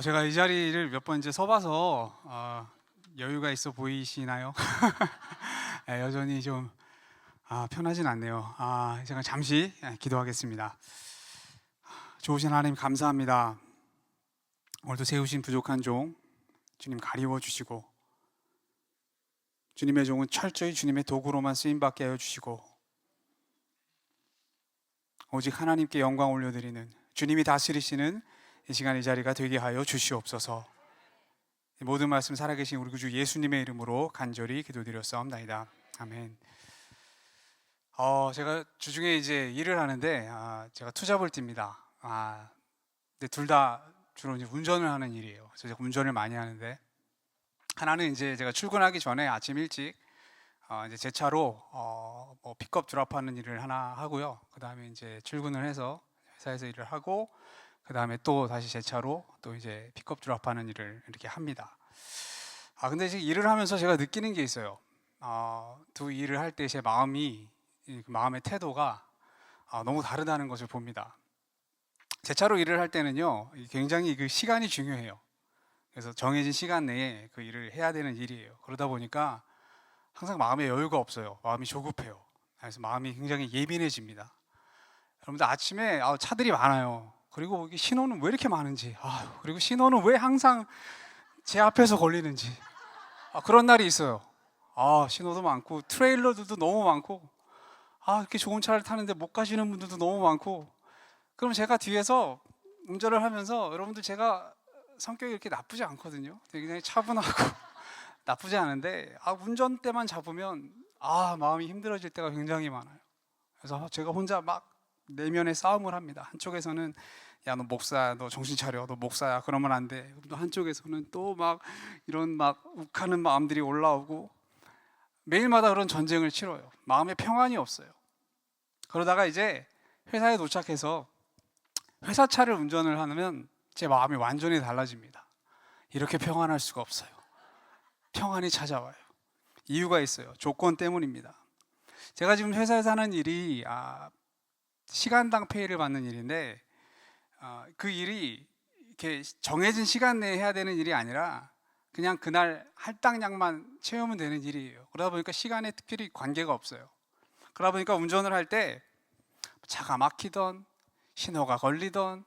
제가 이 자리를 몇 번 이제 서봐서 여유가 있어 보이시나요? 여전히 좀 편하진 않네요. 제가 잠시 기도하겠습니다. 좋으신 하나님 감사합니다. 오늘도 세우신 부족한 종 주님 가리워 주시고, 주님의 종은 철저히 주님의 도구로만 쓰임받게 하여 주시고, 오직 하나님께 영광 올려드리는 주님이 다스리시는 이 시간 이 자리가 되게 하여 주시옵소서. 모든 말씀 살아계신 우리 구주 예수님의 이름으로 간절히 기도드렸사옵나이다. 아멘. 제가 주중에 이제 일을 하는데 제가 투잡을띠입니다. 근데 둘 다 주로 이제 운전을 하는 일이에요. 그래서 제가 운전을 많이 하는데, 하나는 이제 제가 출근하기 전에 아침 일찍 이제 제 차로 뭐 픽업 드랍하는 일을 하나 하고요. 그 다음에 이제 출근을 해서 회사에서 일을 하고, 그 다음에 또 다시 제 차로 또 이제 픽업 드랍하는 일을 이렇게 합니다. 근데 이제 일을 하면서 제가 느끼는 게 있어요. 두 일을 할 때 제 마음의 태도가 너무 다르다는 것을 봅니다. 제 차로 일을 할 때는요, 굉장히 그 시간이 중요해요. 그래서 정해진 시간 내에 그 일을 해야 되는 일이에요. 그러다 보니까 항상 마음에 여유가 없어요. 마음이 조급해요. 그래서 마음이 굉장히 예민해집니다. 여러분들 아침에 차들이 많아요. 그리고 이게 신호는 왜 이렇게 많은지, 그리고 신호는 왜 항상 제 앞에서 걸리는지, 그런 날이 있어요. 신호도 많고 트레일러들도 너무 많고, 이렇게 좋은 차를 타는데 못 가시는 분들도 너무 많고. 그럼 제가 뒤에서 운전을 하면서, 여러분들 제가 성격이 이렇게 나쁘지 않거든요. 되게 굉장히 차분하고 나쁘지 않은데 운전대만 잡으면 마음이 힘들어질 때가 굉장히 많아요. 그래서 제가 혼자 막 내면의 싸움을 합니다. 한쪽에서는 야, 너 목사야, 너 정신 차려, 너 목사야, 그러면 안 돼. 또 한쪽에서는 또 막 이런 막 욱하는 마음들이 올라오고, 매일마다 그런 전쟁을 치러요. 마음에 평안이 없어요. 그러다가 이제 회사에 도착해서 회사 차를 운전을 하면 제 마음이 완전히 달라집니다. 이렇게 평안할 수가 없어요. 평안이 찾아와요. 이유가 있어요. 조건 때문입니다. 제가 지금 회사에서 하는 일이 시간당 페이를 받는 일인데, 그 일이 이렇게 정해진 시간 내에 해야 되는 일이 아니라 그냥 그날 할당량만 채우면 되는 일이에요. 그러다 보니까 시간에 특별히 관계가 없어요. 그러다 보니까 운전을 할 때 차가 막히던, 신호가 걸리던,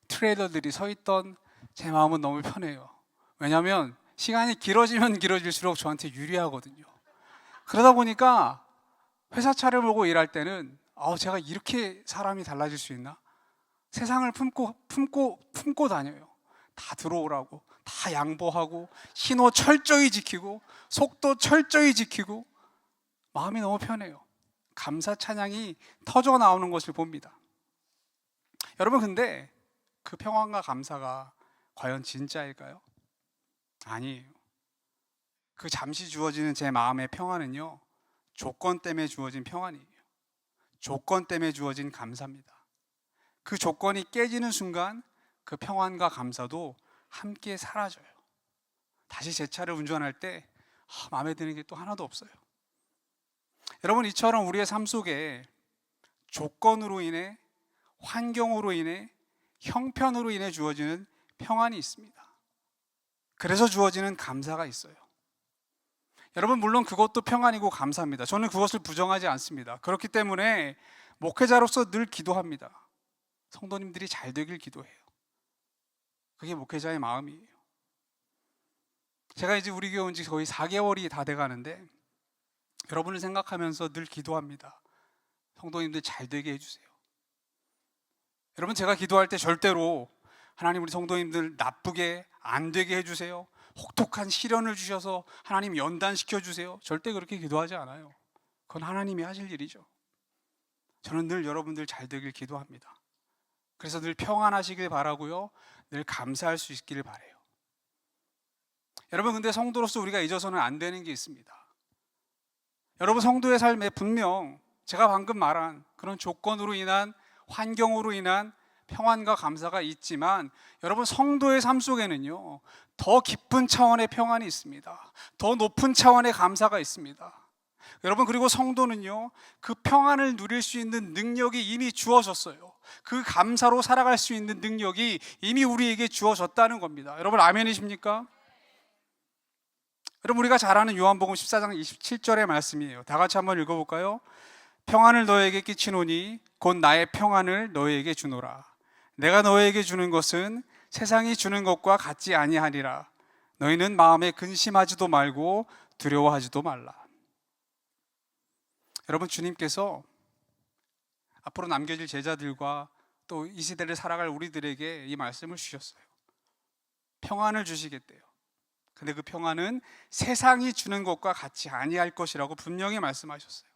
트레일러들이 서 있던, 제 마음은 너무 편해요. 왜냐하면 시간이 길어지면 길어질수록 저한테 유리하거든요. 그러다 보니까 회사 차를 몰고 일할 때는 제가 이렇게 사람이 달라질 수 있나? 세상을 품고 다녀요. 다 들어오라고, 다 양보하고, 신호 철저히 지키고, 속도 철저히 지키고, 마음이 너무 편해요. 감사 찬양이 터져 나오는 것을 봅니다. 여러분, 근데 그 평안과 감사가 과연 진짜일까요? 아니에요. 그 잠시 주어지는 제 마음의 평안은요, 조건 때문에 주어진 평안이에요. 조건 때문에 주어진 감사입니다. 그 조건이 깨지는 순간 그 평안과 감사도 함께 사라져요. 다시 제 차를 운전할 때 마음에 드는 게 또 하나도 없어요. 여러분, 이처럼 우리의 삶 속에 조건으로 인해, 환경으로 인해, 형편으로 인해 주어지는 평안이 있습니다. 그래서 주어지는 감사가 있어요. 여러분, 물론 그것도 평안이고 감사합니다. 저는 그것을 부정하지 않습니다. 그렇기 때문에 목회자로서 늘 기도합니다. 성도님들이 잘 되길 기도해요. 그게 목회자의 마음이에요. 제가 이제 우리 교회 온 지 거의 4개월이 다 돼가는데, 여러분을 생각하면서 늘 기도합니다. 성도님들 잘 되게 해주세요. 여러분, 제가 기도할 때 절대로 하나님 우리 성도님들 나쁘게 안 되게 해주세요, 혹독한 시련을 주셔서 하나님 연단시켜 주세요, 절대 그렇게 기도하지 않아요. 그건 하나님이 하실 일이죠. 저는 늘 여러분들 잘 되길 기도합니다. 그래서 늘 평안하시길 바라고요, 늘 감사할 수 있기를 바라요. 여러분, 근데 성도로서 우리가 잊어서는 안 되는 게 있습니다. 여러분, 성도의 삶에 분명 제가 방금 말한 그런 조건으로 인한, 환경으로 인한 평안과 감사가 있지만, 여러분, 성도의 삶 속에는요, 더 깊은 차원의 평안이 있습니다. 더 높은 차원의 감사가 있습니다. 여러분, 그리고 성도는요, 그 평안을 누릴 수 있는 능력이 이미 주어졌어요. 그 감사로 살아갈 수 있는 능력이 이미 우리에게 주어졌다는 겁니다. 여러분, 아멘이십니까? 여러분, 우리가 잘 아는 요한복음 14장 27절의 말씀이에요. 다 같이 한번 읽어볼까요? 평안을 너에게 끼치노니 곧 나의 평안을 너에게 주노라. 내가 너에게 주는 것은 세상이 주는 것과 같지 아니하리라. 너희는 마음에 근심하지도 말고 두려워하지도 말라. 여러분, 주님께서 앞으로 남겨질 제자들과 또 이 시대를 살아갈 우리들에게 이 말씀을 주셨어요. 평안을 주시겠대요. 근데 그 평안은 세상이 주는 것과 같이 아니할 것이라고 분명히 말씀하셨어요.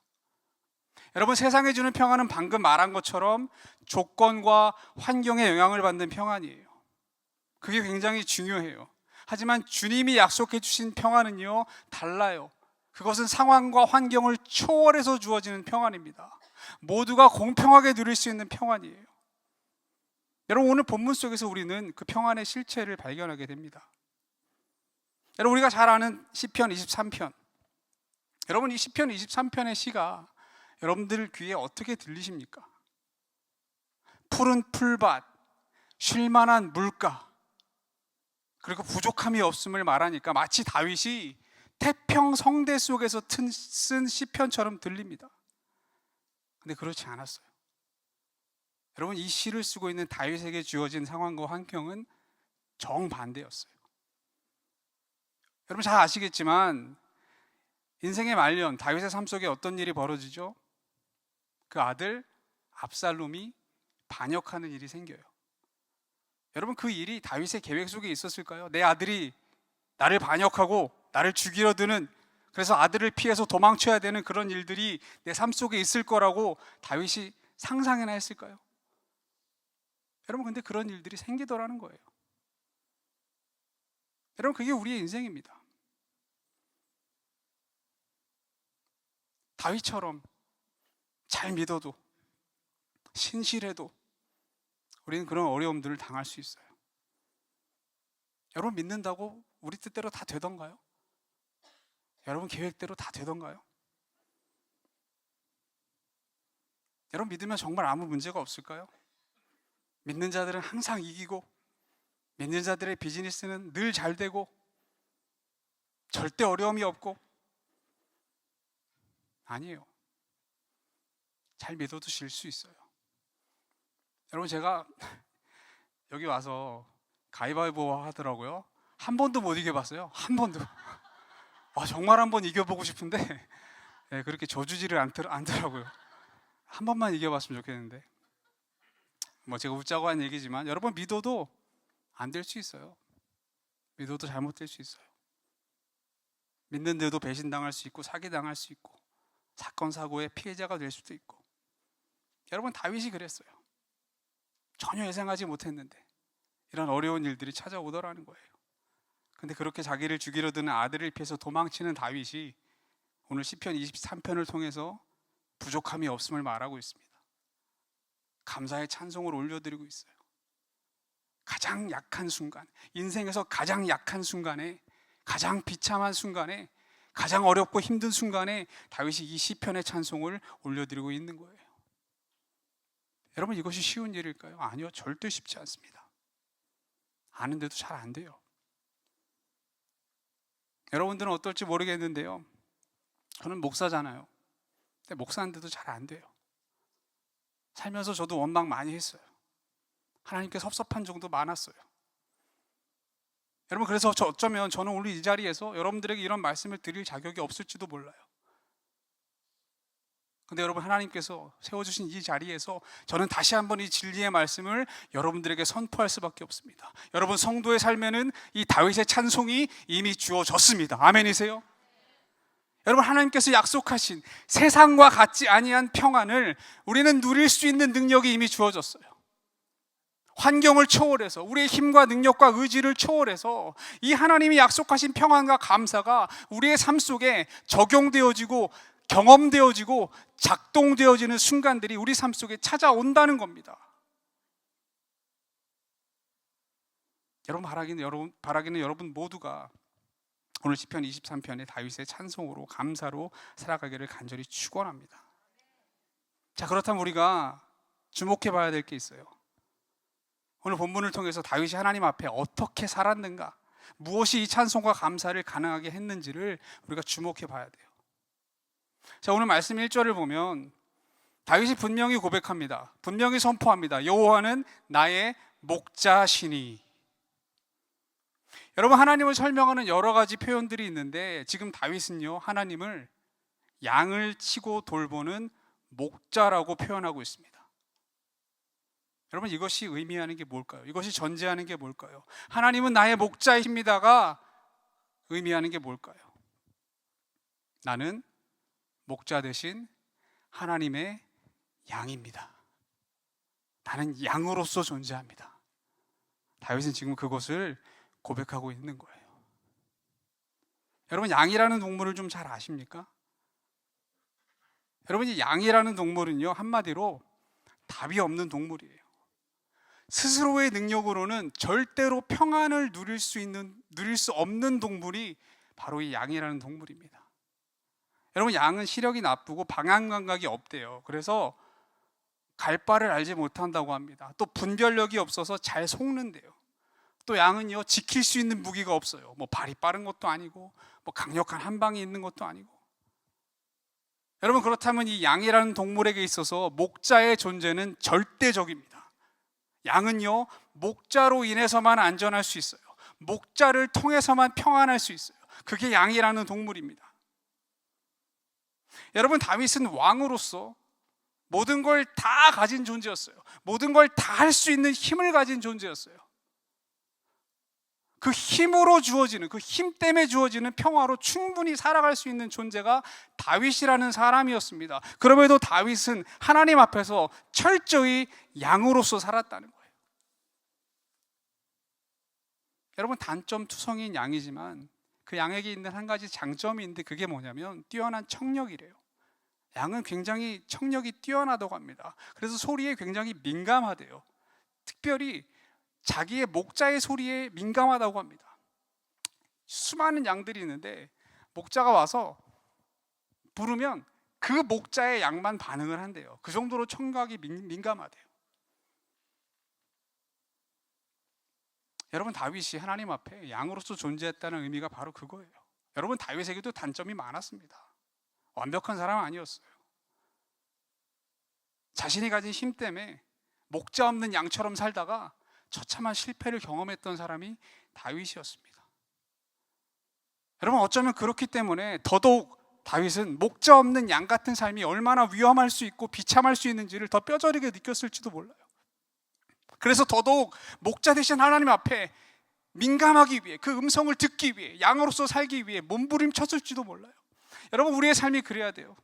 여러분, 세상이 주는 평안은 방금 말한 것처럼 조건과 환경에 영향을 받는 평안이에요. 그게 굉장히 중요해요. 하지만 주님이 약속해 주신 평안은요, 달라요. 그것은 상황과 환경을 초월해서 주어지는 평안입니다. 모두가 공평하게 누릴 수 있는 평안이에요. 여러분, 오늘 본문 속에서 우리는 그 평안의 실체를 발견하게 됩니다. 여러분, 우리가 잘 아는 시편 23편. 여러분, 이 시편 23편의 시가 여러분들 귀에 어떻게 들리십니까? 푸른 풀밭, 쉴만한 물가, 그리고 부족함이 없음을 말하니까 마치 다윗이 태평성대 속에서 쓴 시편처럼 들립니다. 근데 그렇지 않았어요. 여러분, 이 시를 쓰고 있는 다윗에게 주어진 상황과 환경은 정반대였어요. 여러분, 잘 아시겠지만 인생의 말년, 다윗의 삶 속에 어떤 일이 벌어지죠? 그 아들 압살롬이 반역하는 일이 생겨요. 여러분, 그 일이 다윗의 계획 속에 있었을까요? 내 아들이 나를 반역하고 나를 죽이려 드는, 그래서 아들을 피해서 도망쳐야 되는 그런 일들이 내 삶 속에 있을 거라고 다윗이 상상이나 했을까요? 여러분, 근데 그런 일들이 생기더라는 거예요. 여러분, 그게 우리의 인생입니다. 다윗처럼 잘 믿어도, 신실해도 우리는 그런 어려움들을 당할 수 있어요. 여러분, 믿는다고 우리 뜻대로 다 되던가요? 여러분, 계획대로 다 되던가요? 여러분, 믿으면 정말 아무 문제가 없을까요? 믿는 자들은 항상 이기고, 믿는 자들의 비즈니스는 늘 잘 되고, 절대 어려움이 없고. 아니에요. 잘 믿어도 질 수 있어요. 여러분, 제가 여기 와서 가위바위보 하더라고요. 한 번도 못 이겨봤어요. 한 번도. 정말 한 번 이겨보고 싶은데 네, 그렇게 져주지를 않더라고요. 한 번만 이겨봤으면 좋겠는데. 제가 웃자고 한 얘기지만 여러분, 믿어도 안 될 수 있어요. 믿어도 잘못될 수 있어요. 믿는데도 배신당할 수 있고, 사기당할 수 있고, 사건 사고의 피해자가 될 수도 있고. 여러분, 다윗이 그랬어요. 전혀 예상하지 못했는데 이런 어려운 일들이 찾아오더라는 거예요. 근데 그렇게 자기를 죽이려 드는 아들을 피해서 도망치는 다윗이 오늘 시편 23편을 통해서 부족함이 없음을 말하고 있습니다. 감사의 찬송을 올려드리고 있어요. 가장 약한 순간, 인생에서 가장 약한 순간에, 가장 비참한 순간에, 가장 어렵고 힘든 순간에 다윗이 이 시편의 찬송을 올려드리고 있는 거예요. 여러분, 이것이 쉬운 일일까요? 아니요, 절대 쉽지 않습니다. 아는데도 잘 안 돼요. 여러분들은 어떨지 모르겠는데요, 저는 목사잖아요. 근데 목사인데도 잘 안 돼요. 살면서 저도 원망 많이 했어요. 하나님께 섭섭한 정도 많았어요. 여러분, 그래서 어쩌면 저는 오늘 이 자리에서 여러분들에게 이런 말씀을 드릴 자격이 없을지도 몰라요. 근데 여러분, 하나님께서 세워주신 이 자리에서 저는 다시 한번 이 진리의 말씀을 여러분들에게 선포할 수밖에 없습니다. 여러분, 성도의 삶에는 이 다윗의 찬송이 이미 주어졌습니다. 아멘이세요? 여러분, 하나님께서 약속하신 세상과 같지 아니한 평안을 우리는 누릴 수 있는 능력이 이미 주어졌어요. 환경을 초월해서, 우리의 힘과 능력과 의지를 초월해서 이 하나님이 약속하신 평안과 감사가 우리의 삶 속에 적용되어지고 경험되어지고 작동되어지는 순간들이 우리 삶 속에 찾아온다는 겁니다. 여러분, 바라기는 여러분 모두가 오늘 시편 23편의 다윗의 찬송으로 감사로 살아가기를 간절히 축원합니다. 자, 그렇다면 우리가 주목해 봐야 될 게 있어요. 오늘 본문을 통해서 다윗이 하나님 앞에 어떻게 살았는가, 무엇이 이 찬송과 감사를 가능하게 했는지를 우리가 주목해 봐야 돼요. 자, 오늘 말씀 1절을 보면 다윗이 분명히 고백합니다. 분명히 선포합니다. 여호와는 나의 목자시니. 여러분, 하나님을 설명하는 여러 가지 표현들이 있는데 지금 다윗은요, 하나님을 양을 치고 돌보는 목자라고 표현하고 있습니다. 여러분, 이것이 의미하는 게 뭘까요? 이것이 전제하는 게 뭘까요? 하나님은 나의 목자이십니다가 의미하는 게 뭘까요? 나는 목자 대신 하나님의 양입니다. 나는 양으로서 존재합니다. 다윗은 지금 그것을 고백하고 있는 거예요. 여러분, 양이라는 동물을 좀 잘 아십니까? 여러분, 이 양이라는 동물은요, 한마디로 답이 없는 동물이에요. 스스로의 능력으로는 절대로 평안을 누릴 수 없는 동물이 바로 이 양이라는 동물입니다. 여러분, 양은 시력이 나쁘고 방향 감각이 없대요. 그래서 갈 바를 알지 못한다고 합니다. 또 분별력이 없어서 잘 속는데요. 또 양은요, 지킬 수 있는 무기가 없어요. 뭐 발이 빠른 것도 아니고 뭐 강력한 한방이 있는 것도 아니고. 여러분, 그렇다면 이 양이라는 동물에게 있어서 목자의 존재는 절대적입니다. 양은요, 목자로 인해서만 안전할 수 있어요. 목자를 통해서만 평안할 수 있어요. 그게 양이라는 동물입니다. 여러분, 다윗은 왕으로서 모든 걸 다 가진 존재였어요. 모든 걸 다 할 수 있는 힘을 가진 존재였어요. 그 힘으로 주어지는, 그 힘 때문에 주어지는 평화로 충분히 살아갈 수 있는 존재가 다윗이라는 사람이었습니다. 그럼에도 다윗은 하나님 앞에서 철저히 양으로서 살았다는 거예요. 여러분, 단점 투성인 양이지만 그 양에게 있는 한 가지 장점이 있는데 그게 뭐냐면 뛰어난 청력이래요. 양은 굉장히 청력이 뛰어나다고 합니다. 그래서 소리에 굉장히 민감하대요. 특별히 자기의 목자의 소리에 민감하다고 합니다. 수많은 양들이 있는데 목자가 와서 부르면 그 목자의 양만 반응을 한대요. 그 정도로 청각이 민감하대요. 여러분, 다윗이 하나님 앞에 양으로서 존재했다는 의미가 바로 그거예요. 여러분, 다윗에게도 단점이 많았습니다. 완벽한 사람은 아니었어요. 자신이 가진 힘 때문에 목자 없는 양처럼 살다가 처참한 실패를 경험했던 사람이 다윗이었습니다. 여러분, 어쩌면 그렇기 때문에 더더욱 다윗은 목자 없는 양 같은 삶이 얼마나 위험할 수 있고 비참할 수 있는지를 더 뼈저리게 느꼈을지도 몰라요. 그래서 더더욱 목자 대신 하나님 앞에 민감하기 위해, 그 음성을 듣기 위해, 양으로서 살기 위해 몸부림쳤을지도 몰라요. 여러분, 우리의 삶이 그래야 돼요.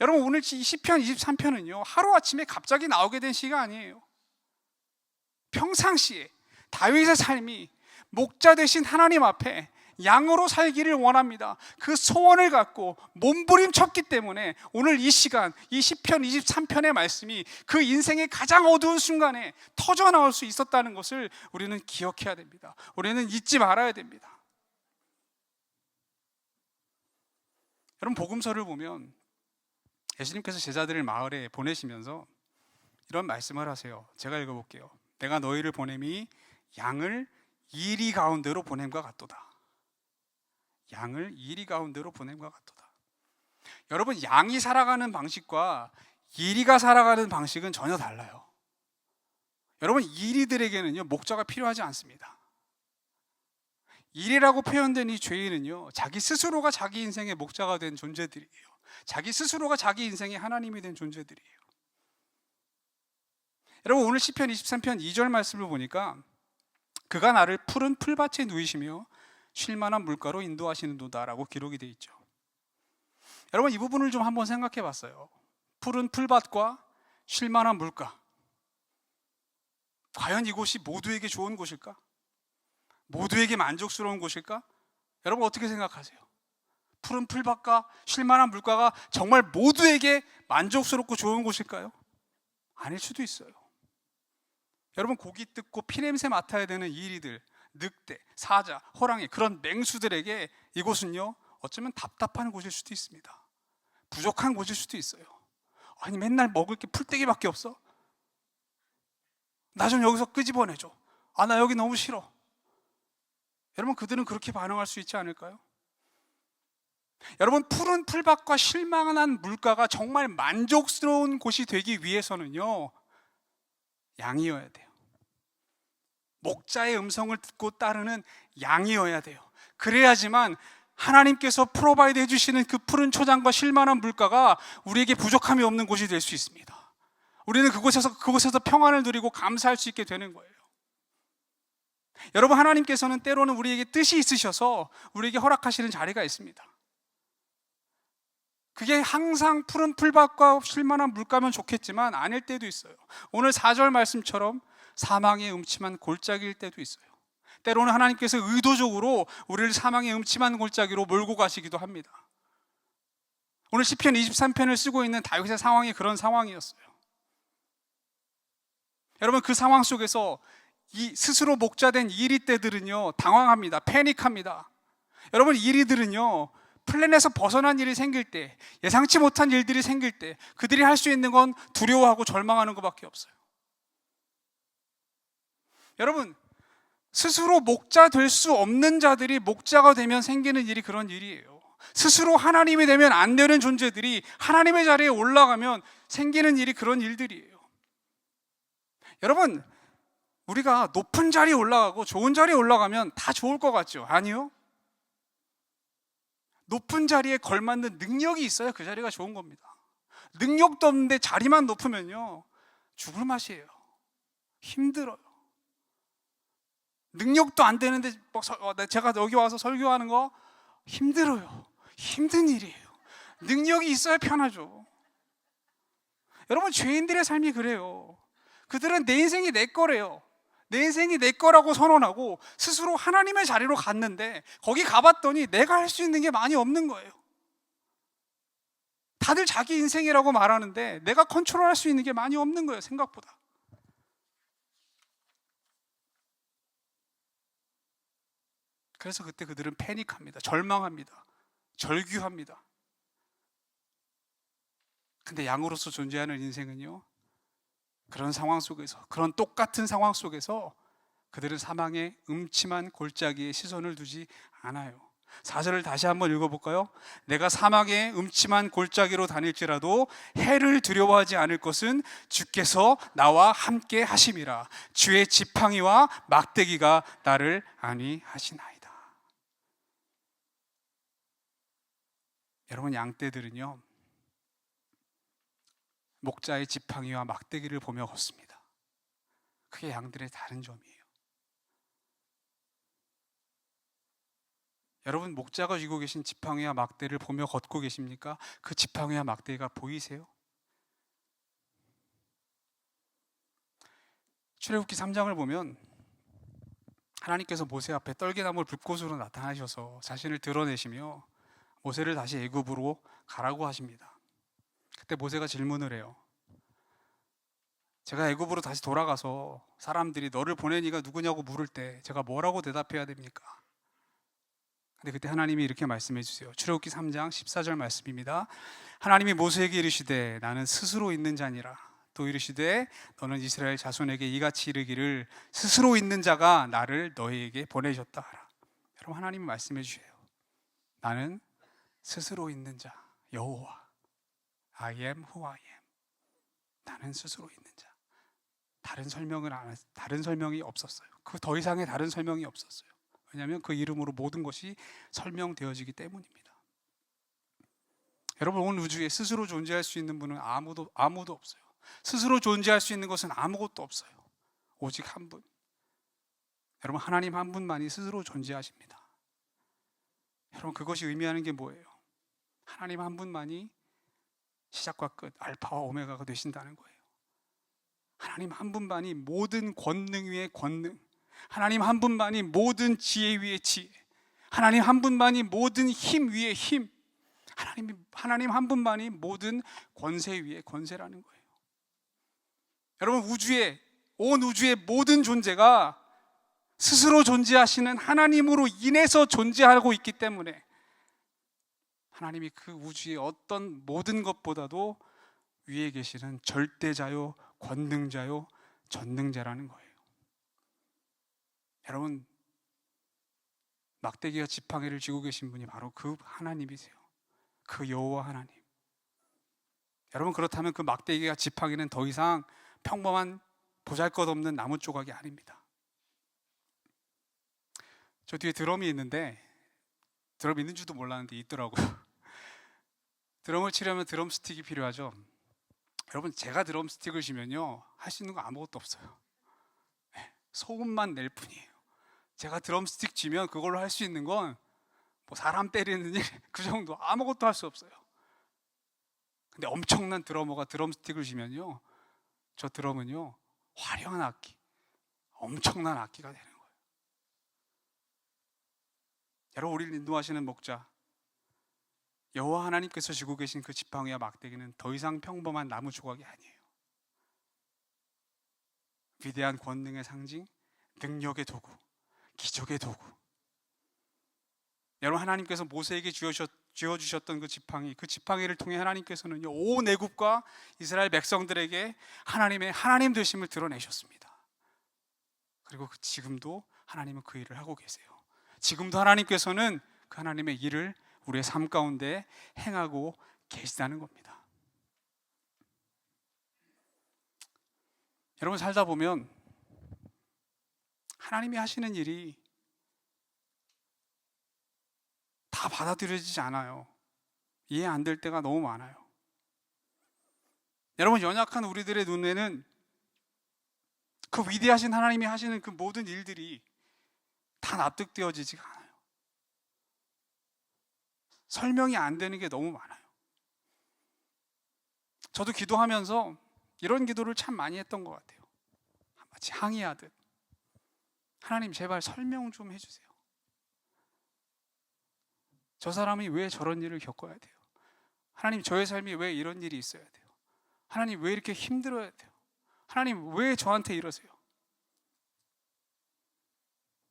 여러분, 오늘 이 시편 23편은요 하루아침에 갑자기 나오게 된 시가 아니에요. 평상시에 다윗의 삶이 목자 대신 하나님 앞에 양으로 살기를 원합니다. 그 소원을 갖고 몸부림쳤기 때문에 오늘 이 시간, 이 시편 23편의 말씀이 그 인생의 가장 어두운 순간에 터져 나올 수 있었다는 것을 우리는 기억해야 됩니다. 우리는 잊지 말아야 됩니다. 여러분, 복음서를 보면 예수님께서 제자들을 마을에 보내시면서 이런 말씀을 하세요. 제가 읽어볼게요. 내가 너희를 보냄이 양을 이리 가운데로 보냄과 같도다. 양을 이리 가운데로 보냄과 같도다. 여러분, 양이 살아가는 방식과 이리가 살아가는 방식은 전혀 달라요. 여러분, 이리들에게는요 목자가 필요하지 않습니다. 이리라고 표현된 이 죄인은요 자기 스스로가 자기 인생의 목자가 된 존재들이에요. 자기 스스로가 자기 인생의 하나님이 된 존재들이에요. 여러분, 오늘 시편 23편 2절 말씀을 보니까 그가 나를 푸른 풀밭에 누이시며 쉴만한 물가로 인도하시는도다라고 기록이 되어 있죠. 여러분, 이 부분을 좀 한번 생각해 봤어요. 푸른 풀밭과 쉴만한 물가, 과연 이곳이 모두에게 좋은 곳일까? 모두에게 만족스러운 곳일까? 여러분, 어떻게 생각하세요? 푸른 풀밭과 쉴만한 물가가 정말 모두에게 만족스럽고 좋은 곳일까요? 아닐 수도 있어요. 여러분, 고기 뜯고 피냄새 맡아야 되는 일이들, 늑대, 사자, 호랑이 그런 맹수들에게 이곳은요 어쩌면 답답한 곳일 수도 있습니다. 부족한 곳일 수도 있어요. 아니 맨날 먹을 게 풀떼기밖에 없어? 나 좀 여기서 끄집어내줘. 아, 나 여기 너무 싫어. 여러분, 그들은 그렇게 반응할 수 있지 않을까요? 여러분, 푸른 풀밭과 실망한 물가가 정말 만족스러운 곳이 되기 위해서는요 양이어야 돼요. 목자의 음성을 듣고 따르는 양이어야 돼요. 그래야지만 하나님께서 프로바이드 해주시는 그 푸른 초장과 실만한 물가가 우리에게 부족함이 없는 곳이 될 수 있습니다. 우리는 그곳에서 평안을 누리고 감사할 수 있게 되는 거예요. 여러분, 하나님께서는 때로는 우리에게 뜻이 있으셔서 우리에게 허락하시는 자리가 있습니다. 그게 항상 푸른 풀밭과 실만한 물가면 좋겠지만 아닐 때도 있어요. 오늘 4절 말씀처럼 사망의 음침한 골짜기일 때도 있어요. 때로는 하나님께서 의도적으로 우리를 사망의 음침한 골짜기로 몰고 가시기도 합니다. 오늘 시편 23편을 쓰고 있는 다윗의 상황이 그런 상황이었어요. 여러분, 그 상황 속에서 이 스스로 목자된 이리떼들은요 당황합니다. 패닉합니다. 여러분, 이리들은요 플랜에서 벗어난 일이 생길 때, 예상치 못한 일들이 생길 때 그들이 할 수 있는 건 두려워하고 절망하는 것밖에 없어요. 여러분, 스스로 목자 될 수 없는 자들이 목자가 되면 생기는 일이 그런 일이에요. 스스로 하나님이 되면 안 되는 존재들이 하나님의 자리에 올라가면 생기는 일이 그런 일들이에요. 여러분, 우리가 높은 자리에 올라가고 좋은 자리에 올라가면 다 좋을 것 같죠? 아니요. 높은 자리에 걸맞는 능력이 있어야 그 자리가 좋은 겁니다. 능력도 없는데 자리만 높으면요 죽을 맛이에요. 힘들어요. 능력도 안 되는데 제가 여기 와서 설교하는 거 힘들어요. 힘든 일이에요. 능력이 있어야 편하죠. 여러분, 죄인들의 삶이 그래요. 그들은 내 인생이 내 거래요. 내 인생이 내 거라고 선언하고 스스로 하나님의 자리로 갔는데 거기 가봤더니 내가 할 수 있는 게 많이 없는 거예요. 다들 자기 인생이라고 말하는데 내가 컨트롤할 수 있는 게 많이 없는 거예요, 생각보다. 그래서 그때 그들은 패닉합니다. 절망합니다. 절규합니다. 근데 양으로서 존재하는 인생은요 그런 상황 속에서, 그런 똑같은 상황 속에서 그들은 사망의 음침한 골짜기에 시선을 두지 않아요. 4절을 다시 한번 읽어볼까요? 내가 사막의 음침한 골짜기로 다닐지라도 해를 두려워하지 않을 것은 주께서 나와 함께 하심이라. 주의 지팡이와 막대기가 나를 안위하시나이다. 여러분, 양떼들은요 목자의 지팡이와 막대기를 보며 걷습니다. 그게 양들의 다른 점이에요. 여러분, 목자가 쥐고 계신 지팡이와 막대를 보며 걷고 계십니까? 그 지팡이와 막대가 보이세요? 출애굽기 3장을 보면 하나님께서 모세 앞에 떨기나무 불꽃으로 나타나셔서 자신을 드러내시며 모세를 다시 애굽으로 가라고 하십니다. 그때 모세가 질문을 해요. 제가 애굽으로 다시 돌아가서 사람들이 너를 보낸 이가 누구냐고 물을 때 제가 뭐라고 대답해야 됩니까? 근데 그때 하나님이 이렇게 말씀해 주세요. 출애굽기 3장 14절 말씀입니다. 하나님이 모세에게 이르시되 나는 스스로 있는 자니라. 또 이르시되 너는 이스라엘 자손에게 이같이 이르기를 스스로 있는 자가 나를 너희에게 보내셨다 하라. 여러분, 하나님이 말씀해 주세요. 나는 스스로 있는 자 여호와, I am who I am. 나는 스스로 있는 자. 다른 설명이 없었어요. 그 더 이상의 다른 설명이 없었어요. 왜냐하면 그 이름으로 모든 것이 설명되어지기 때문입니다. 여러분, 온 우주에 스스로 존재할 수 있는 분은 아무도 없어요. 스스로 존재할 수 있는 것은 아무것도 없어요. 오직 한 분. 여러분, 하나님 한 분만이 스스로 존재하십니다. 여러분, 그것이 의미하는 게 뭐예요? 하나님 한 분만이 시작과 끝, 알파와 오메가가 되신다는 거예요. 하나님 한 분만이 모든 권능 위에 권능, 하나님 한 분만이 모든 지혜 위에 지혜, 하나님 한 분만이 모든 힘 위에 힘, 하나님 한 분만이 모든 권세 위에 권세라는 거예요. 여러분, 온 우주의 모든 존재가 스스로 존재하시는 하나님으로 인해서 존재하고 있기 때문에 하나님이 그 우주의 어떤 모든 것보다도 위에 계시는 절대자요, 권능자요, 전능자라는 거예요. 여러분, 막대기와 지팡이를 쥐고 계신 분이 바로 그 하나님이세요. 그 여호와 하나님. 여러분, 그렇다면 그 막대기와 지팡이는 더 이상 평범한 보잘것없는 나무 조각이 아닙니다. 저 뒤에 드럼이 있는데, 드럼 있는 줄도 몰랐는데 있더라고요. 드럼을 치려면 드럼 스틱이 필요하죠. 여러분, 제가 드럼 스틱을 쥐면요, 할 수 있는 거 아무것도 없어요. 소음만 낼 뿐이에요. 제가 드럼 스틱 쥐면 그걸로 할 수 있는 건 뭐 사람 때리는 일, 그 정도, 아무것도 할 수 없어요. 근데 엄청난 드러머가 드럼 스틱을 쥐면요, 저 드럼은요, 화려한 악기, 엄청난 악기가 되는 거예요. 여러분, 우리를 인도하시는 목자 여호와 하나님께서 쥐고 계신 그 지팡이와 막대기는 더 이상 평범한 나무 조각이 아니에요. 위대한 권능의 상징, 능력의 도구, 기적의 도구. 여러분, 하나님께서 모세에게 쥐어주셨던 그 지팡이를 통해 하나님께서는 온 애굽과 이스라엘 백성들에게 하나님의 하나님 되심을 드러내셨습니다. 그리고 지금도 하나님은 그 일을 하고 계세요. 지금도 하나님께서는 그 하나님의 일을 우리의 삶 가운데 행하고 계시다는 겁니다. 여러분, 살다 보면 하나님이 하시는 일이 다 받아들여지지 않아요. 이해 안 될 때가 너무 많아요. 여러분, 연약한 우리들의 눈에는 그 위대하신 하나님이 하시는 그 모든 일들이 다 납득되어지지가 않아요. 설명이 안 되는 게 너무 많아요. 저도 기도하면서 이런 기도를 참 많이 했던 것 같아요. 마치 항의하듯, 하나님 제발 설명 좀 해주세요. 저 사람이 왜 저런 일을 겪어야 돼요? 하나님, 저의 삶이 왜 이런 일이 있어야 돼요? 하나님, 왜 이렇게 힘들어야 돼요? 하나님, 왜 저한테 이러세요?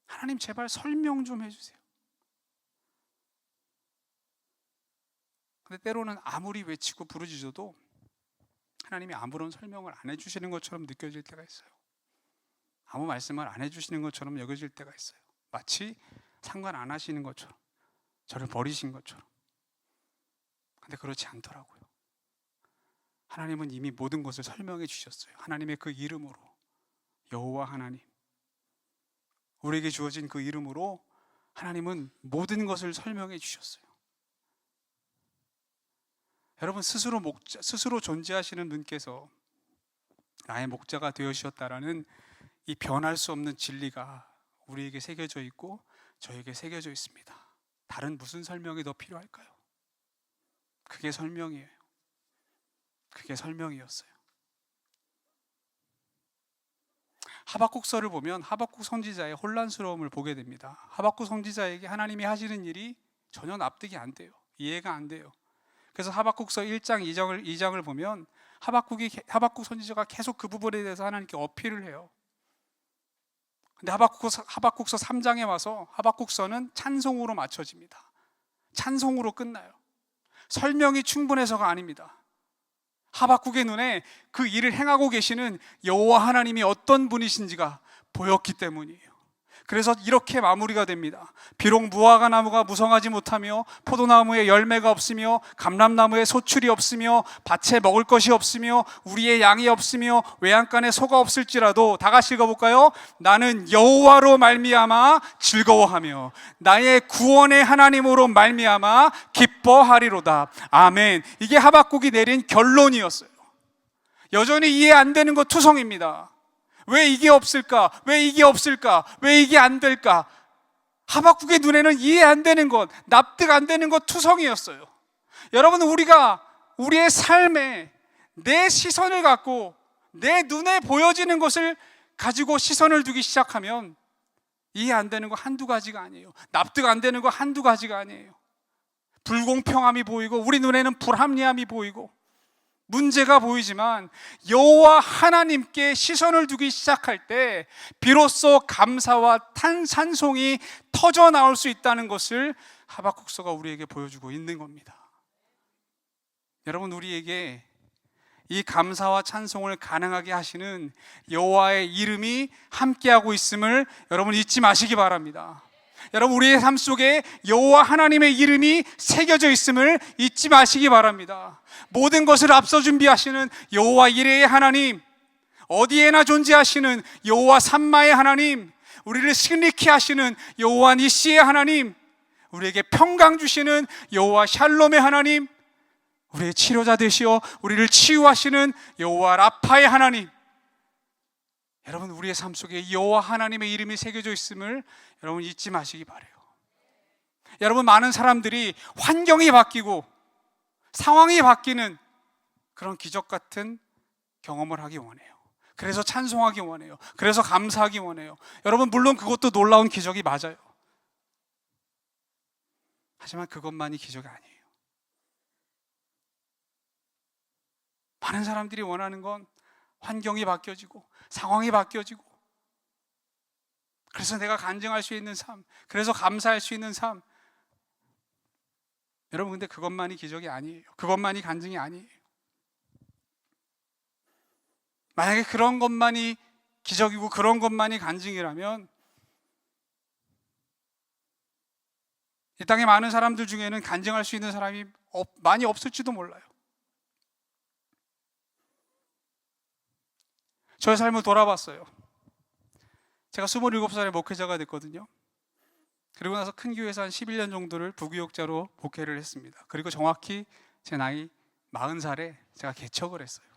하나님, 제발 설명 좀 해주세요. 근데 때로는 아무리 외치고 부르짖어도 하나님이 아무런 설명을 안 해주시는 것처럼 느껴질 때가 있어요. 아무 말씀을 안 해주시는 것처럼 여겨질 때가 있어요. 마치 상관 안 하시는 것처럼, 저를 버리신 것처럼. 근데 그렇지 않더라고요. 하나님은 이미 모든 것을 설명해 주셨어요. 하나님의 그 이름으로, 여호와 하나님, 우리에게 주어진 그 이름으로 하나님은 모든 것을 설명해 주셨어요. 여러분, 스스로 존재하시는 분께서 나의 목자가 되어주셨다라는 이 변할 수 없는 진리가 우리에게 새겨져 있고 저에게 새겨져 있습니다. 다른 무슨 설명이 더 필요할까요? 그게 설명이에요. 그게 설명이었어요. 하박국서를 보면 하박국 선지자의 혼란스러움을 보게 됩니다. 하박국 선지자에게 하나님이 하시는 일이 전혀 납득이 안 돼요. 이해가 안 돼요. 그래서 하박국서 1장 2장을 보면 하박국 선지자가 계속 그 부분에 대해서 하나님께 어필을 해요. 근데 하박국서 3장에 와서 하박국서는 찬송으로 맞춰집니다. 찬송으로 끝나요. 설명이 충분해서가 아닙니다. 하박국의 눈에 그 일을 행하고 계시는 여호와 하나님이 어떤 분이신지가 보였기 때문이에요. 그래서 이렇게 마무리가 됩니다. 비록 무화과 나무가 무성하지 못하며 포도나무에 열매가 없으며 감람나무에 소출이 없으며 밭에 먹을 것이 없으며 우리의 양이 없으며 외양간에 소가 없을지라도, 다 같이 읽어볼까요? 나는 여호와로 말미암아 즐거워하며 나의 구원의 하나님으로 말미암아 기뻐하리로다. 아멘. 이게 하박국이 내린 결론이었어요. 여전히 이해 안 되는 거 투성입니다. 왜 이게 없을까? 왜 이게 없을까? 왜 이게 안 될까? 하박국의 눈에는 이해 안 되는 것, 납득 안 되는 것 투성이었어요. 여러분, 우리가 우리의 삶에 내 시선을 갖고 내 눈에 보여지는 것을 가지고 시선을 두기 시작하면 이해 안 되는 거 한두 가지가 아니에요. 납득 안 되는 거 한두 가지가 아니에요. 불공평함이 보이고 우리 눈에는 불합리함이 보이고 문제가 보이지만 여호와 하나님께 시선을 두기 시작할 때 비로소 감사와 찬송이 터져 나올 수 있다는 것을 하박국서가 우리에게 보여주고 있는 겁니다. 여러분, 우리에게 이 감사와 찬송을 가능하게 하시는 여호와의 이름이 함께하고 있음을 여러분 잊지 마시기 바랍니다. 여러분, 우리의 삶 속에 여호와 하나님의 이름이 새겨져 있음을 잊지 마시기 바랍니다. 모든 것을 앞서 준비하시는 여호와 이레의 하나님, 어디에나 존재하시는 여호와 삼마의 하나님, 우리를 승리케 하시는 여호와 니시의 하나님, 우리에게 평강 주시는 여호와 샬롬의 하나님, 우리의 치료자 되시어 우리를 치유하시는 여호와 라파의 하나님, 여러분, 우리의 삶 속에 여호와 하나님의 이름이 새겨져 있음을 여러분 잊지 마시기 바라요. 여러분, 많은 사람들이 환경이 바뀌고 상황이 바뀌는 그런 기적 같은 경험을 하기 원해요. 그래서 찬송하기 원해요. 그래서 감사하기 원해요. 여러분, 물론 그것도 놀라운 기적이 맞아요. 하지만 그것만이 기적이 아니에요. 많은 사람들이 원하는 건 환경이 바뀌어지고 상황이 바뀌어지고, 그래서 내가 간증할 수 있는 삶, 그래서 감사할 수 있는 삶. 여러분, 근데 그것만이 기적이 아니에요. 그것만이 간증이 아니에요. 만약에 그런 것만이 기적이고 그런 것만이 간증이라면 이 땅에 많은 사람들 중에는 간증할 수 있는 사람이 많이 없을지도 몰라요. 저의 삶을 돌아봤어요. 제가 27살에 목회자가 됐거든요. 그리고 나서 큰 교회에서 한 11년 정도를 부교육자로 목회를 했습니다. 그리고 정확히 제 나이 40살에 제가 개척을 했어요.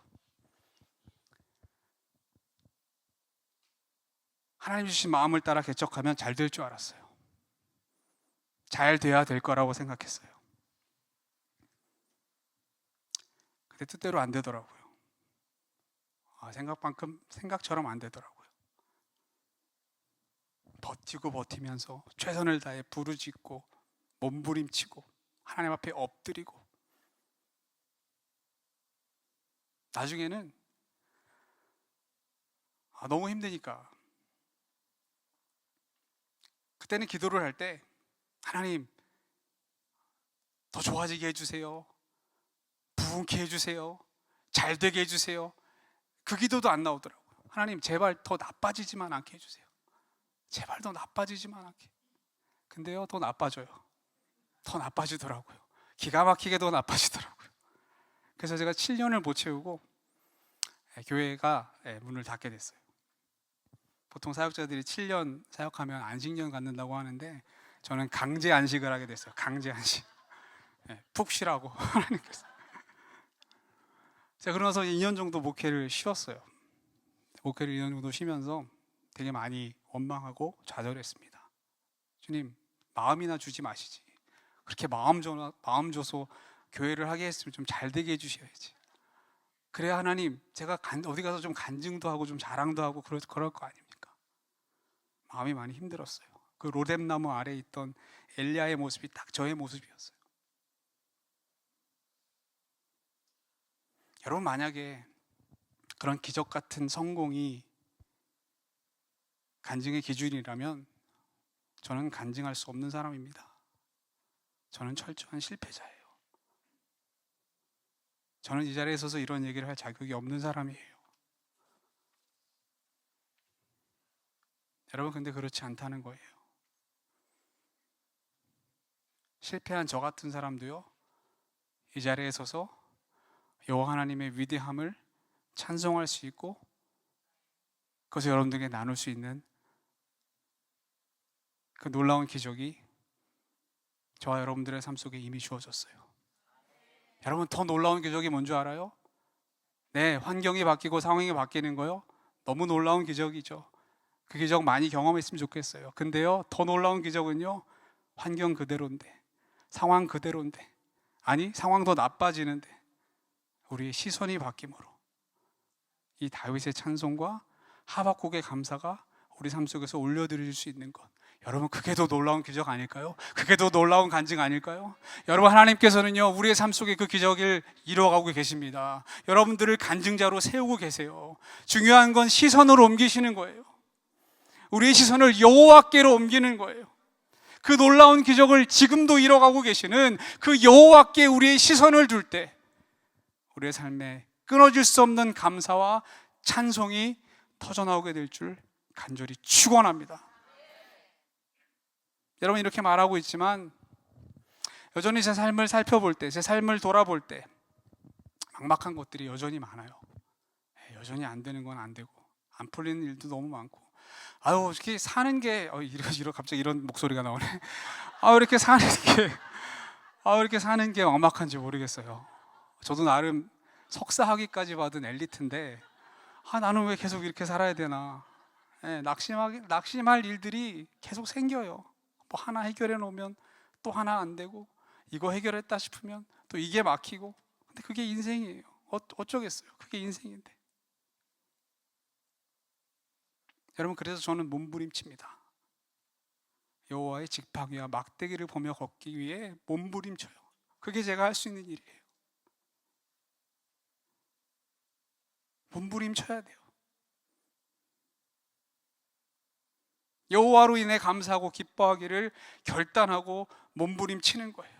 하나님 주신 마음을 따라 개척하면 잘 될 줄 알았어요. 잘 돼야 될 거라고 생각했어요. 근데 뜻대로 안 되더라고요. 생각처럼 안 되더라고요. 버티고 버티면서 최선을 다해 부르짖고 몸부림치고 하나님 앞에 엎드리고, 나중에는 너무 힘드니까 그때는 기도를 할 때 하나님 더 좋아지게 해주세요, 부흥케 해주세요, 잘 되게 해주세요. 그 기도도 안 나오더라고요. 하나님 제발 더 나빠지지만 않게 해주세요. 제발 더 나빠지지만 않게. 근데요, 더 나빠져요. 더 나빠지더라고요. 기가 막히게 더 나빠지더라고요. 그래서 제가 7년을 못 채우고 교회가 문을 닫게 됐어요. 보통 사역자들이 7년 사역하면 안식년 갖는다고 하는데 저는 강제 안식을 하게 됐어요. 강제 안식. 푹 쉬라고 하나님께서. 제가 그러면서 2년 정도 목회를 쉬었어요. 목회를 2년 정도 쉬면서 되게 많이 원망하고 좌절했습니다. 주님, 마음이나 주지 마시지. 그렇게 마음 줘서 교회를 하게 했으면 좀 잘 되게 해주셔야지. 그래야 하나님, 제가 어디 가서 좀 간증도 하고 좀 자랑도 하고 그럴 거 아닙니까? 마음이 많이 힘들었어요. 그 로뎀나무 아래에 있던 엘리야의 모습이 딱 저의 모습이었어요. 여러분, 만약에 그런 기적 같은 성공이 간증의 기준이라면 저는 간증할 수 없는 사람입니다. 저는 철저한 실패자예요. 저는 이 자리에 서서 이런 얘기를 할 자격이 없는 사람이에요. 여러분, 근데 그렇지 않다는 거예요. 실패한 저 같은 사람도요, 이 자리에 서서 여호와 하나님의 위대함을 찬송할 수 있고 그것을 여러분들에게 나눌 수 있는 그 놀라운 기적이 저와 여러분들의 삶 속에 이미 주어졌어요. 여러분, 더 놀라운 기적이 뭔 줄 알아요? 네, 환경이 바뀌고 상황이 바뀌는 거요, 너무 놀라운 기적이죠. 그 기적 많이 경험했으면 좋겠어요. 근데요, 더 놀라운 기적은요, 환경 그대로인데, 상황 그대로인데, 아니 상황 더 나빠지는데 우리의 시선이 바뀜으로 이 다윗의 찬송과 하박국의 감사가 우리 삶 속에서 올려드릴 수 있는 것, 여러분, 그게 더 놀라운 기적 아닐까요? 그게 더 놀라운 간증 아닐까요? 여러분, 하나님께서는요, 우리의 삶 속에 그 기적을 이루어가고 계십니다. 여러분들을 간증자로 세우고 계세요. 중요한 건 시선을 옮기시는 거예요. 우리의 시선을 여호와께로 옮기는 거예요. 그 놀라운 기적을 지금도 이뤄가고 계시는 그 여호와께 우리의 시선을 둘 때 우리의 삶에 끊어질 수 없는 감사와 찬송이 터져나오게 될 줄 간절히 축원합니다. 여러분, 이렇게 말하고 있지만 여전히 제 삶을 살펴볼 때, 제 삶을 돌아볼 때 막막한 것들이 여전히 많아요. 여전히 안 되는 건 안 되고, 안 풀리는 일도 너무 많고, 아유, 이렇게 사는 게 갑자기 이런 목소리가 나오네. 이렇게 사는 게 막막한지 모르겠어요. 저도 나름 석사 학위까지 받은 엘리트인데 나는 왜 계속 이렇게 살아야 되나. 낙심할 일들이 계속 생겨요. 뭐 하나 해결해 놓으면 또 하나 안 되고, 이거 해결했다 싶으면 또 이게 막히고. 근데 그게 인생이에요. 어쩌겠어요. 그게 인생인데. 여러분, 그래서 저는 몸부림칩니다. 여호와의 지팡이와 막대기를 보며 걷기 위해 몸부림쳐요. 그게 제가 할 수 있는 일이에요. 몸부림쳐야 돼요. 여호와로 인해 감사하고 기뻐하기를 결단하고 몸부림치는 거예요.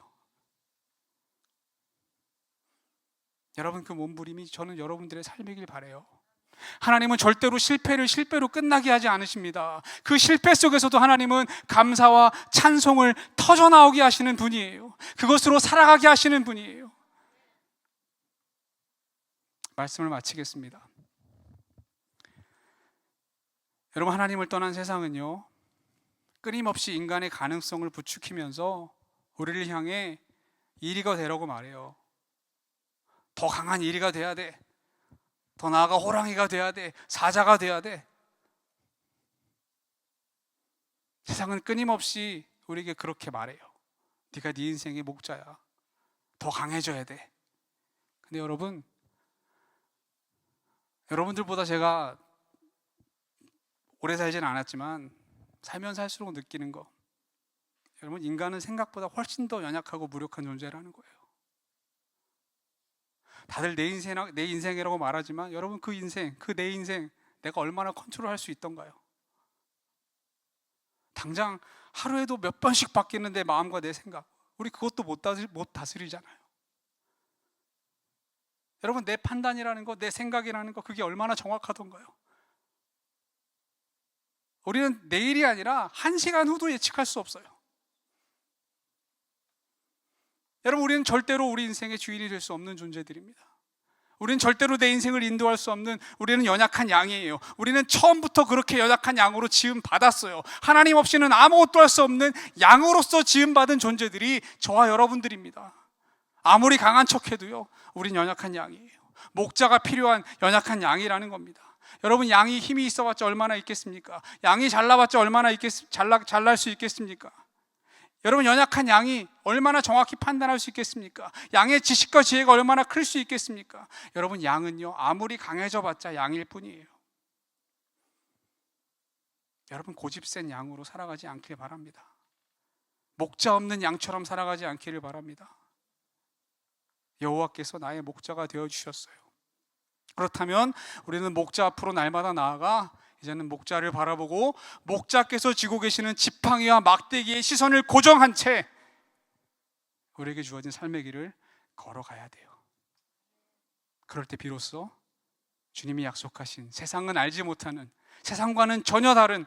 여러분, 그 몸부림이 저는 여러분들의 삶이길 바라요. 하나님은 절대로 실패를 실패로 끝나게 하지 않으십니다. 그 실패 속에서도 하나님은 감사와 찬송을 터져나오게 하시는 분이에요. 그것으로 살아가게 하시는 분이에요. 말씀을 마치겠습니다. 여러분, 하나님을 떠난 세상은요, 끊임없이 인간의 가능성을 부추기면서 우리를 향해 이리가 되라고 말해요. 더 강한 이리가 돼야 돼. 더 나아가 호랑이가 돼야 돼. 사자가 돼야 돼. 세상은 끊임없이 우리에게 그렇게 말해요. 네가 네 인생의 목자야. 더 강해져야 돼. 근데 여러분들보다 제가 오래 살지는 않았지만 살면 살수록 느끼는 거, 여러분, 인간은 생각보다 훨씬 더 연약하고 무력한 존재라는 거예요. 다들 내 인생이라고 말하지만 여러분, 내 인생 내가 얼마나 컨트롤할 수 있던가요? 당장 하루에도 몇 번씩 바뀌는 내 마음과 내 생각, 우리 그것도 못 다스리잖아요. 여러분, 내 판단이라는 거, 내 생각이라는 거, 그게 얼마나 정확하던가요? 우리는 내일이 아니라 1시간 후도 예측할 수 없어요. 여러분, 우리는 절대로 우리 인생의 주인이 될 수 없는 존재들입니다. 우리는 절대로 내 인생을 인도할 수 없는, 우리는 연약한 양이에요. 우리는 처음부터 그렇게 연약한 양으로 지음 받았어요. 하나님 없이는 아무것도 할 수 없는 양으로서 지음 받은 존재들이 저와 여러분들입니다. 아무리 강한 척해도요, 우린 연약한 양이에요. 목자가 필요한 연약한 양이라는 겁니다. 여러분, 양이 힘이 있어봤자 얼마나 있겠습니까? 양이 잘나봤자 얼마나 잘날 수 있겠습니까? 여러분, 연약한 양이 얼마나 정확히 판단할 수 있겠습니까? 양의 지식과 지혜가 얼마나 클 수 있겠습니까? 여러분, 양은요, 아무리 강해져봤자 양일 뿐이에요. 여러분, 고집센 양으로 살아가지 않길 바랍니다. 목자 없는 양처럼 살아가지 않기를 바랍니다. 여호와께서 나의 목자가 되어주셨어요. 그렇다면 우리는 목자 앞으로 날마다 나아가 이제는 목자를 바라보고 목자께서 쥐고 계시는 지팡이와 막대기의 시선을 고정한 채 우리에게 주어진 삶의 길을 걸어가야 돼요. 그럴 때 비로소 주님이 약속하신 세상은 알지 못하는, 세상과는 전혀 다른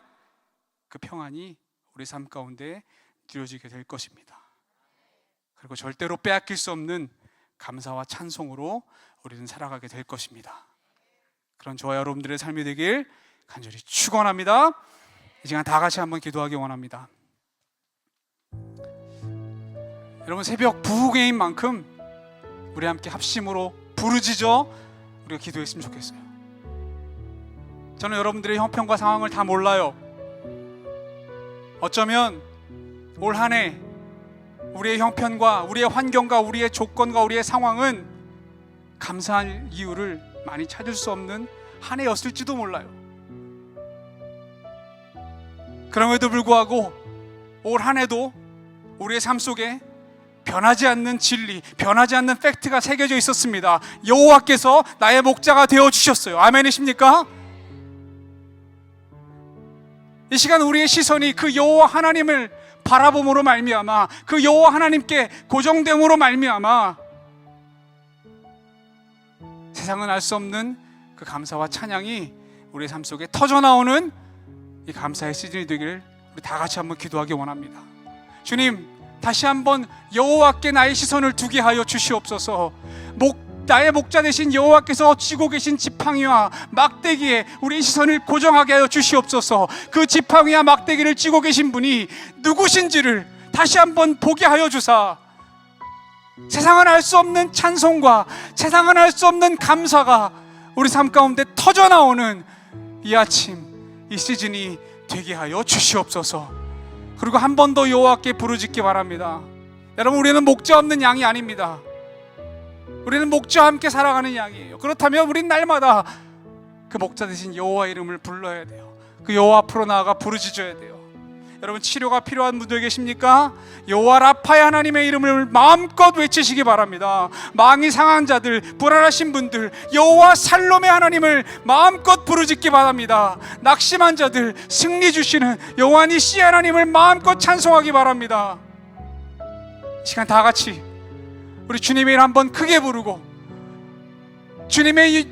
그 평안이 우리 삶 가운데 누려지게 될 것입니다. 그리고 절대로 빼앗길 수 없는 감사와 찬송으로 우리는 살아가게 될 것입니다. 그런 저와 여러분들의 삶이 되길 간절히 축원합니다. 이 시간 다 같이 한번 기도하기 원합니다. 여러분, 새벽 부흥회인 만큼 우리 함께 합심으로 부르짖어 우리가 기도했으면 좋겠어요. 저는 여러분들의 형편과 상황을 다 몰라요. 어쩌면 올 한 해 우리의 형편과 우리의 환경과 우리의 조건과 우리의 상황은 감사할 이유를 많이 찾을 수 없는 한 해였을지도 몰라요. 그럼에도 불구하고 올 한 해도 우리의 삶 속에 변하지 않는 진리, 변하지 않는 팩트가 새겨져 있었습니다. 여호와께서 나의 목자가 되어주셨어요. 아멘이십니까? 이 시간 우리의 시선이 그 여호와 하나님을 바라봄으로 말미암아, 그 여호와 하나님께 고정됨으로 말미암아 세상은 알 수 없는 그 감사와 찬양이 우리의 삶 속에 터져나오는 이 감사의 시즌이 되기를 우리 다 같이 한번 기도하기 원합니다. 주님, 다시 한번 여호와께 나의 시선을 두게 하여 주시옵소서. 나의 목자 되신 여호와께서 쥐고 계신 지팡이와 막대기에 우리의 시선을 고정하게 하여 주시옵소서. 그 지팡이와 막대기를 쥐고 계신 분이 누구신지를 다시 한번 보게 하여 주사, 세상은 알 수 없는 찬송과 세상은 알 수 없는 감사가 우리 삶 가운데 터져나오는 이 아침, 이 시즌이 되게 하여 주시옵소서. 그리고 한 번 더 여호와께 부르짖기 바랍니다. 여러분, 우리는 목자 없는 양이 아닙니다. 우리는 목자와 함께 살아가는 양이에요. 그렇다면 우린 날마다 그 목자 되신 여호와 이름을 불러야 돼요. 그 여호와 앞으로 나아가 부르짖어야 돼요. 여러분, 치료가 필요한 분들 계십니까? 여호와 라파의 하나님의 이름을 마음껏 외치시기 바랍니다. 망이 상한 자들, 불안하신 분들, 여호와 살롬의 하나님을 마음껏 부르짖기 바랍니다. 낙심한 자들, 승리 주시는 여호와 니시 하나님을 마음껏 찬송하기 바랍니다. 시간 다 같이 우리 주님의 이름 한번 크게 부르고, 주님의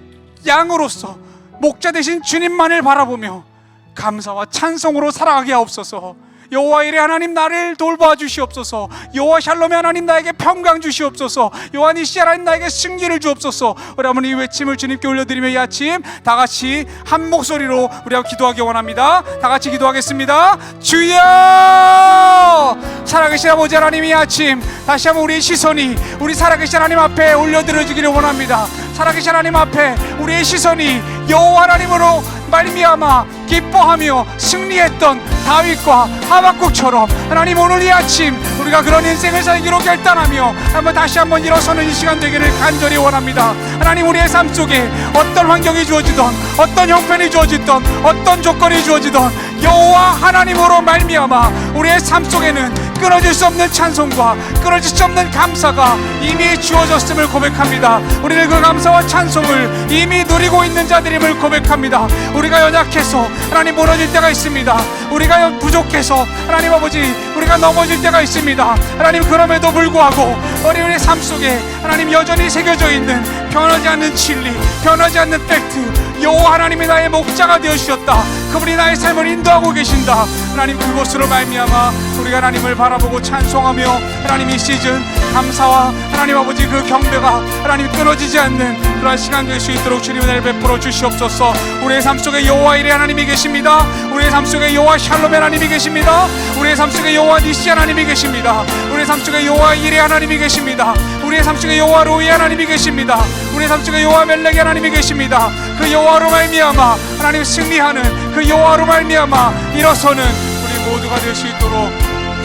양으로서 목자 되신 주님만을 바라보며 감사와 찬송으로 살아가게 하옵소서. 여호와 이레 하나님, 나를 돌봐 주시옵소서. 여호와 샬롬의 하나님, 나에게 평강 주시옵소서. 여호와 니시 하나님, 나에게 승리를 주옵소서. 우리 한번 이 외침을 주님께 올려드리며 이 아침 다 같이 한 목소리로 우리가 기도하기 원합니다. 다 같이 기도하겠습니다. 주여, 살아계신 아버지 하나님, 이 아침 다시 한번 우리의 시선이 우리 살아계신 하나님 앞에 올려드려지기를 원합니다. 살아계신 하나님 앞에 우리의 시선이 여호와 하나님으로 말미암아 기뻐하며 승리했던 다윗과 하박국처럼, 하나님, 오늘 이 아침 우리가 그런 인생을 살기로 결단하며 한번 다시 한번 일어서는 이 시간 되기를 간절히 원합니다. 하나님, 우리의 삶 속에 어떤 환경이 주어지던, 어떤 형편이 주어지던, 어떤 조건이 주어지던 여호와 하나님으로 말미암아 우리의 삶 속에는 끊어질 수 없는 찬송과 끊어질 수 없는 감사가 이미 주어졌음을 고백합니다. 우리는 그 감사와 찬송을 이미 누리고 있는 자들임을 고백합니다. 우리가 연약해서 하나님 무너질 때가 있습니다. 우리가 부족해서 하나님 아버지 우리가 넘어질 때가 있습니다. 하나님, 그럼에도 불구하고 우리의 삶 속에 하나님 여전히 새겨져 있는 변하지 않는 진리, 변하지 않는 팩트, 여호와 하나님이 나의 목자가 되어주셨다. 그분이 나의 삶을 인도하고 계신다. 하나님, 그것으로 말미암아 우리가 하나님을 바라보고 찬송하며 하나님 이 시즌 감사와 하나님 아버지 그 경배가 하나님 끊어지지 않는 그러한 시간 될 수 있도록 주님 은혜를 베풀어 주시옵소서. 우리의 삶 속에 여호와 이레 하나님이 계십니다. 우리의 삶 속에 여호와 샬롬 하나님이 계십니다. 우리의 삶 속에 여호와 니시 하나님이 계십니다. 우리의 삶 속에 여호와 이레 하나님이 계십니다. 우리의 삶 속에 여호와 로이 하나님이 계십니다. 우리의 삶 속에 여호와 멜렉 하나님이 계십니다. 그 여호와로 말미암아 하나님 승리하는 그 여호와로 말미암아 일어서는 우리 모두가 될 수 있도록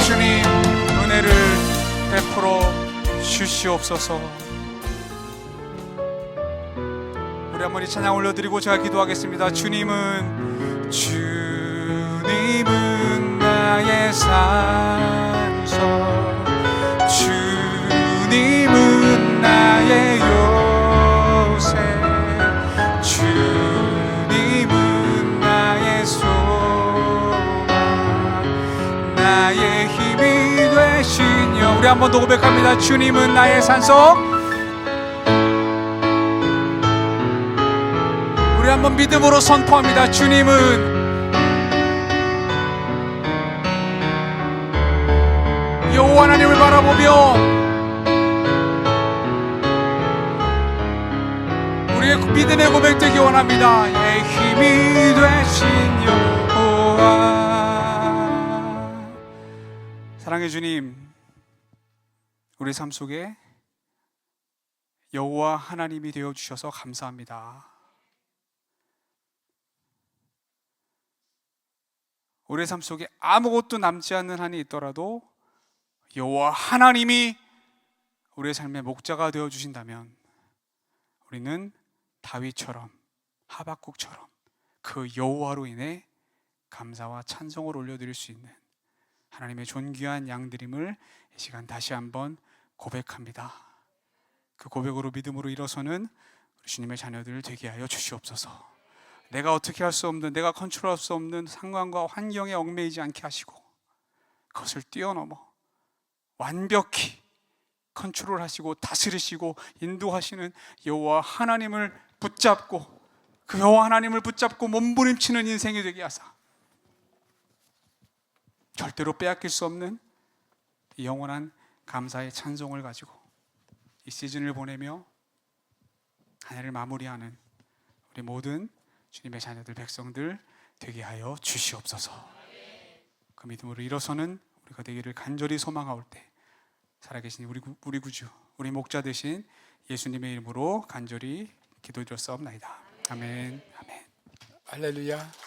주님 은혜를 베풀어 주시옵소서. 우리 한번 이 찬양 올려드리고 제가 기도하겠습니다. 주님은 나의 산소, 주님은 나의 요새, 주님은 나의 소망, 나의 힘이 되신 여. 우리 한 번 더 고백합니다. 주님은 나의 산소. 우리 한번 믿음으로 선포합니다. 주님은 여호와 하나님을 바라보며 우리의 믿음의 고백되기 원합니다. 예, 힘이 되신 여호와. 사랑의 주님, 우리 삶 속에 여호와 하나님이 되어주셔서 감사합니다. 우리의 삶 속에 아무것도 남지 않는 한이 있더라도 여호와 하나님이 우리의 삶의 목자가 되어주신다면 우리는 다윗처럼 하박국처럼 그 여호와로 인해 감사와 찬송을 올려드릴 수 있는 하나님의 존귀한 양들임을 이 시간 다시 한번 고백합니다. 그 고백으로 믿음으로 일어서는 우리 주님의 자녀들 되게 하여 주시옵소서. 내가 어떻게 할 수 없는, 내가 컨트롤할 수 없는 상황과 환경에 얽매이지 않게 하시고 그것을 뛰어넘어 완벽히 컨트롤하시고 다스리시고 인도하시는 여호와 하나님을 붙잡고 그 여호와 하나님을 붙잡고 몸부림치는 인생이 되게 하사 절대로 빼앗길 수 없는 이 영원한 감사의 찬송을 가지고 이 시즌을 보내며 한 해를 마무리하는 우리 모든 주님의 자녀들 백성들 되게 하여 주시옵소서. 그 믿음으로 일어서는 우리가 되기를 간절히 소망하올 때 살아계신 우리 구주, 우리 목자 되신 예수님의 이름으로 간절히 기도드렸사옵나이다. 아멘. 아멘. 할렐루야.